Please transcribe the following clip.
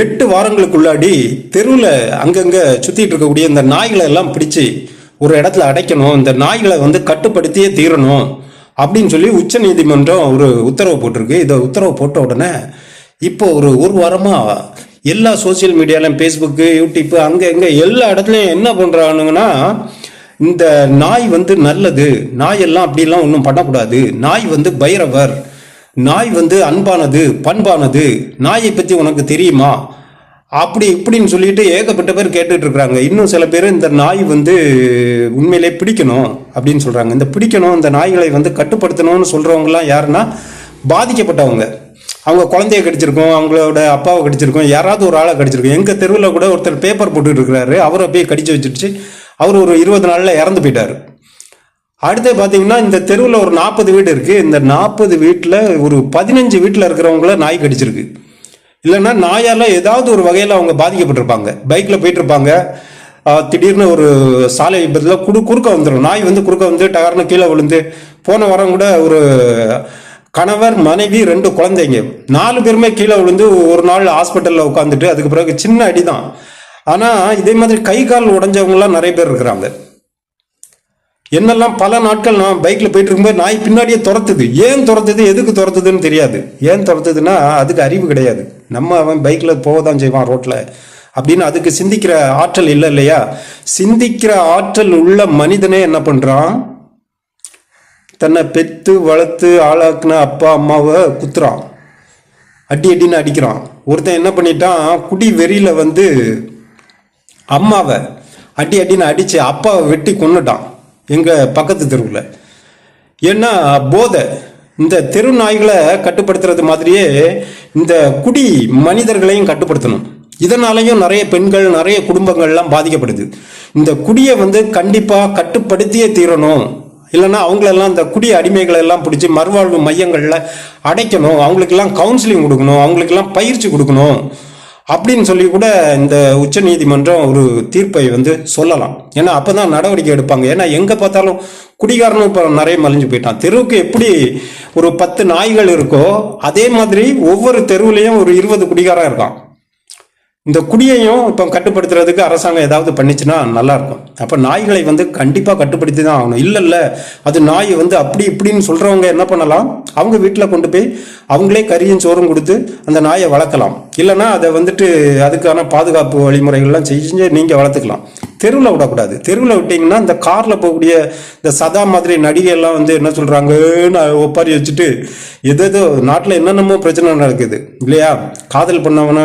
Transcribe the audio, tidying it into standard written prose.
8 வாரங்களுக்குள்ளாடி தெருவில் அங்கங்கே சுற்றிட்டு இருக்கக்கூடிய இந்த நாய்களை எல்லாம் பிடிச்சி ஒரு இடத்துல அடைக்கணும், இந்த நாய்களை கட்டுப்படுத்தியே தீரணும் அப்படின்னு சொல்லி உச்ச நீதிமன்றம் ஒரு உத்தரவு போட்டிருக்கு. இதை உத்தரவு போட்ட உடனே இப்போ ஒரு வாரமாக எல்லா சோசியல் மீடியாலையும், ஃபேஸ்புக்கு, யூடியூப்பு, அங்கே எங்கே எல்லா இடத்துலையும் என்ன பண்ணுறானுங்கன்னா, இந்த நாய் நல்லது, நாயெல்லாம் அப்படிலாம் ஒன்றும் பண்ணக்கூடாது, நாய் பைரவர், நாய் அன்பானது, பண்பானது, நாயை பற்றி உனக்கு தெரியுமா, அப்படி இப்படின்னு சொல்லிட்டு ஏகப்பட்ட பேர் கேட்டுட்டு இருக்கிறாங்க. இன்னும் சில பேர் இந்த நாய் உண்மையிலே பிடிக்கணும் அப்படின்னு சொல்கிறாங்க. இந்த பிடிக்கணும், இந்த நாய்களை கட்டுப்படுத்தணும்னு சொல்கிறவங்கலாம் யாருன்னா பாதிக்கப்பட்டவங்க. அவங்க குழந்தைய கடிச்சிருக்கோம், அவங்களோட அப்பாவை கடிச்சிருக்கோம், யாராவது ஒரு ஆளை கடிச்சிருக்கோம். எங்கள் தெருவில் கூட ஒருத்தர் பேப்பர் போட்டுட்டு இருக்கிறாரு, அவரை போய் கடிச்சு வச்சிருச்சு. அவர் ஒரு 20 நாளில் இறந்து போயிட்டார். அடுத்து பார்த்தீங்கன்னா இந்த தெருவில் ஒரு 40 வீடு இருக்குது. இந்த 40 வீட்டில் ஒரு 15 வீட்டில் இருக்கிறவங்கள நாய் கடிச்சிருக்கு. இல்லைன்னா நாயால் ஏதாவது ஒரு வகையில் அவங்க பாதிக்கப்பட்டிருப்பாங்க. பைக்கில் போயிட்டுருப்பாங்க, திடீர்னு ஒரு சாலை விபத்தில் குறுக்க வந்துடும் நாய், குறுக்க டகர்னு கீழே விழுந்து. போன வாரம் கூட ஒரு கணவர், மனைவி, 2 குழந்தைங்க, 4 பேருமே கீழே விழுந்து ஒரு நாள் ஹாஸ்பிட்டலில் உட்காந்துட்டு அதுக்கு பிறகு சின்ன அடி தான். ஆனால் இதே மாதிரி கை கால் உடஞ்சவங்களாம் நிறைய பேர் இருக்கிறாங்க. என்னெல்லாம் பல நாட்கள் நான் பைக்கில் போயிட்டு இருக்கும்போது நாய் பின்னாடியே துரத்துது. ஏன் துரத்துது, எதுக்கு துரத்துதுன்னு தெரியாது. ஏன் துரத்துதுன்னா அதுக்கு அறிவு கிடையாது. நம்ம அவன் பைக்கில் போக தான் செய்வான் ரோட்டில் அப்படின்னு அதுக்கு சிந்திக்கிற ஆற்றல் இல்லை இல்லையா. சிந்திக்கிற ஆற்றல் உள்ள மனிதனே என்ன பண்ணுறான், தன்னை பெற்று வளர்த்து ஆளாக்குன அப்பா அம்மாவை குத்துறான், அடின்னு அடிக்கிறான். ஒருத்தன் என்ன பண்ணிட்டான், குடி வெறியில் அம்மாவை அடின்னு அடித்து அப்பாவை வெட்டி கொன்னுட்டான் எங்கள் பக்கத்து தெருவில். ஏன்னா போதை. இந்த தெரு நாய்களை கட்டுப்படுத்துறது மாதிரியே இந்த குடி மனிதர்களையும் கட்டுப்படுத்தணும். இதனாலையும் நிறைய பெண்கள், நிறைய குடும்பங்கள்லாம் பாதிக்கப்படுது. இந்த குடியை கண்டிப்பாக கட்டுப்படுத்தியே தீரணும். இல்லைன்னா அவங்களெல்லாம் இந்த குடி அடிமைகளை எல்லாம் பிடிச்சி மறுவாழ்வு மையங்களில் அடைக்கணும், அவங்களுக்கெல்லாம் கவுன்சிலிங் கொடுக்கணும், அவங்களுக்கெல்லாம் பயிற்சி கொடுக்கணும் அப்படின்னு சொல்லி கூட இந்த உச்ச நீதிமன்றம் ஒரு தீர்ப்பை சொல்லலாம். ஏன்னா அப்போ தான் நடவடிக்கை எடுப்பாங்க. ஏன்னா எங்கே பார்த்தாலும் குடிகாரனும் இப்போ நிறைய மலிஞ்சு போயிட்டான். தெருவுக்கு எப்படி ஒரு 10 நாய்கள் இருக்கோ அதே மாதிரி ஒவ்வொரு தெருவுலையும் ஒரு 20 குடிகாரன் இருக்கான். இந்த குடியையும் இப்போ கட்டுப்படுத்துறதுக்கு அரசாங்கம் ஏதாவது பண்ணிச்சுன்னா நல்லா இருக்கும். அப்போ நாய்களை கண்டிப்பாக கட்டுப்படுத்தி தான் ஆகணும். இல்லை அது நாய் அப்படி இப்படின்னு சொல்கிறவங்க என்ன பண்ணலாம், அவங்க வீட்டில் கொண்டு போய் அவங்களே கறியும் சோறும் கொடுத்து அந்த நாயை வளர்க்கலாம். இல்லைன்னா அதை அதுக்கான பாதுகாப்பு வழிமுறைகள்லாம் செஞ்சு நீங்கள் வளர்த்துக்கலாம். தெருவில் விடக்கூடாது. தெருவில் விட்டிங்கன்னா இந்த காரில் போகக்கூடிய இந்த சதா மாதிரி நடிகையெல்லாம் என்ன சொல்கிறாங்கன்னு ஒப்பாரி வச்சுட்டு எதோ நாட்டில் என்னென்னமோ பிரச்சனை நடக்குது இல்லையா. காதல் பண்ணவன